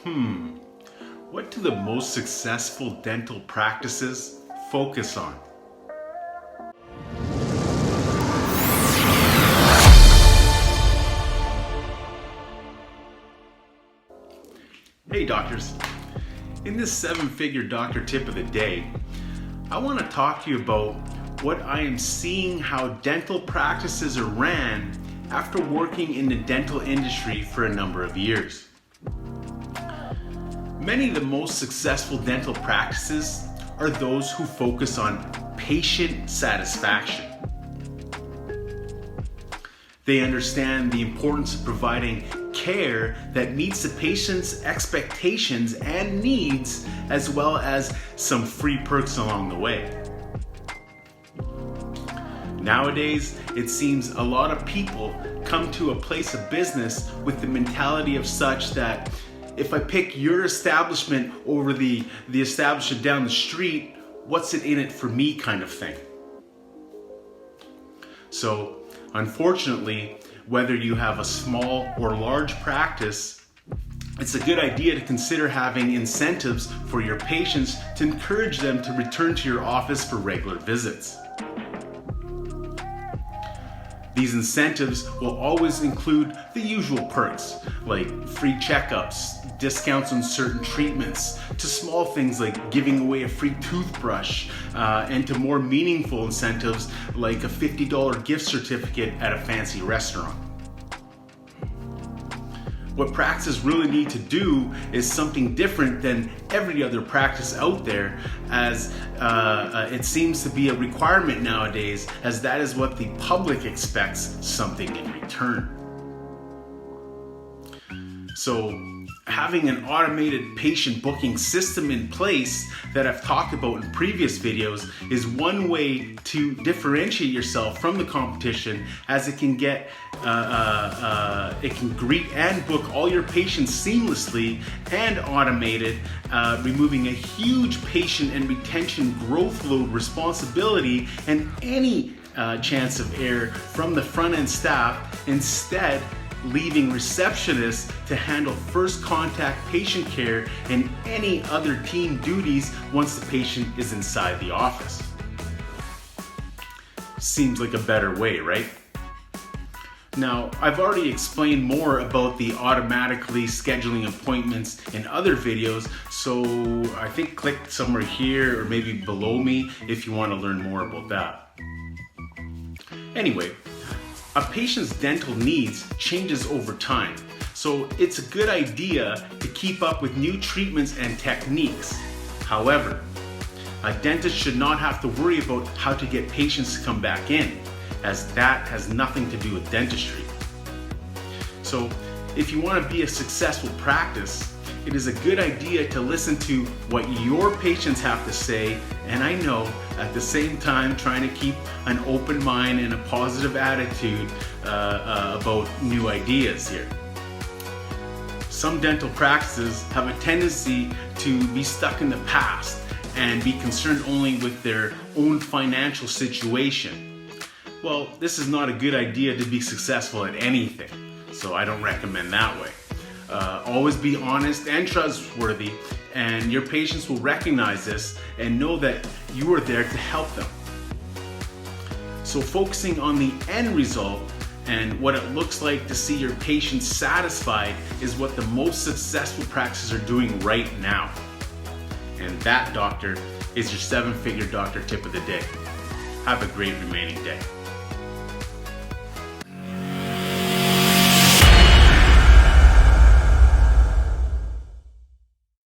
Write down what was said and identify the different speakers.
Speaker 1: What do the most successful dental practices focus on? Hey doctors, in this 7-figure doctor tip of the day, I want to talk to you about what I am seeing how dental practices are ran after working in the dental industry for a number of years. Many of the most successful dental practices are those who focus on patient satisfaction. They understand the importance of providing care that meets the patient's expectations and needs, as well as some free perks along the way. Nowadays, it seems a lot of people come to a place of business with the mentality of such that if I pick your establishment over the establishment down the street, what's it in it for me kind of thing. So, unfortunately, whether you have a small or large practice, it's a good idea to consider having incentives for your patients to encourage them to return to your office for regular visits. These incentives will always include the usual perks like free checkups, discounts on certain treatments, to small things like giving away a free toothbrush, and to more meaningful incentives like a $50 gift certificate at a fancy restaurant. What practices really need to do is something different than every other practice out there, as it seems to be a requirement nowadays, as that is what the public expects something in return. So having an automated patient booking system in place that I've talked about in previous videos is one way to differentiate yourself from the competition, as it can get it can greet and book all your patients seamlessly and automated, removing a huge patient and retention growth load responsibility and any chance of error from the front end staff, instead leaving receptionists to handle first contact patient care and any other team duties once the patient is inside the office. Seems like a better way, right? Now, I've already explained more about the automatically scheduling appointments in other videos, so I think click somewhere here or maybe below me if you want to learn more about that. Anyway, a patient's dental needs changes over time, so it's a good idea to keep up with new treatments and techniques. However, a dentist should not have to worry about how to get patients to come back in, as that has nothing to do with dentistry. So, if you want to be a successful practice, it is a good idea to listen to what your patients have to say, and I know at the same time trying to keep an open mind and a positive attitude about new ideas here. Some dental practices have a tendency to be stuck in the past and be concerned only with their own financial situation. Well, this is not a good idea to be successful at anything, so I don't recommend that way. Always be honest and trustworthy, and your patients will recognize this and know that you are there to help them. So focusing on the end result and what it looks like to see your patients satisfied is what the most successful practices are doing right now. And that, doctor, is your 7-figure doctor tip of the day. Have a great remaining day.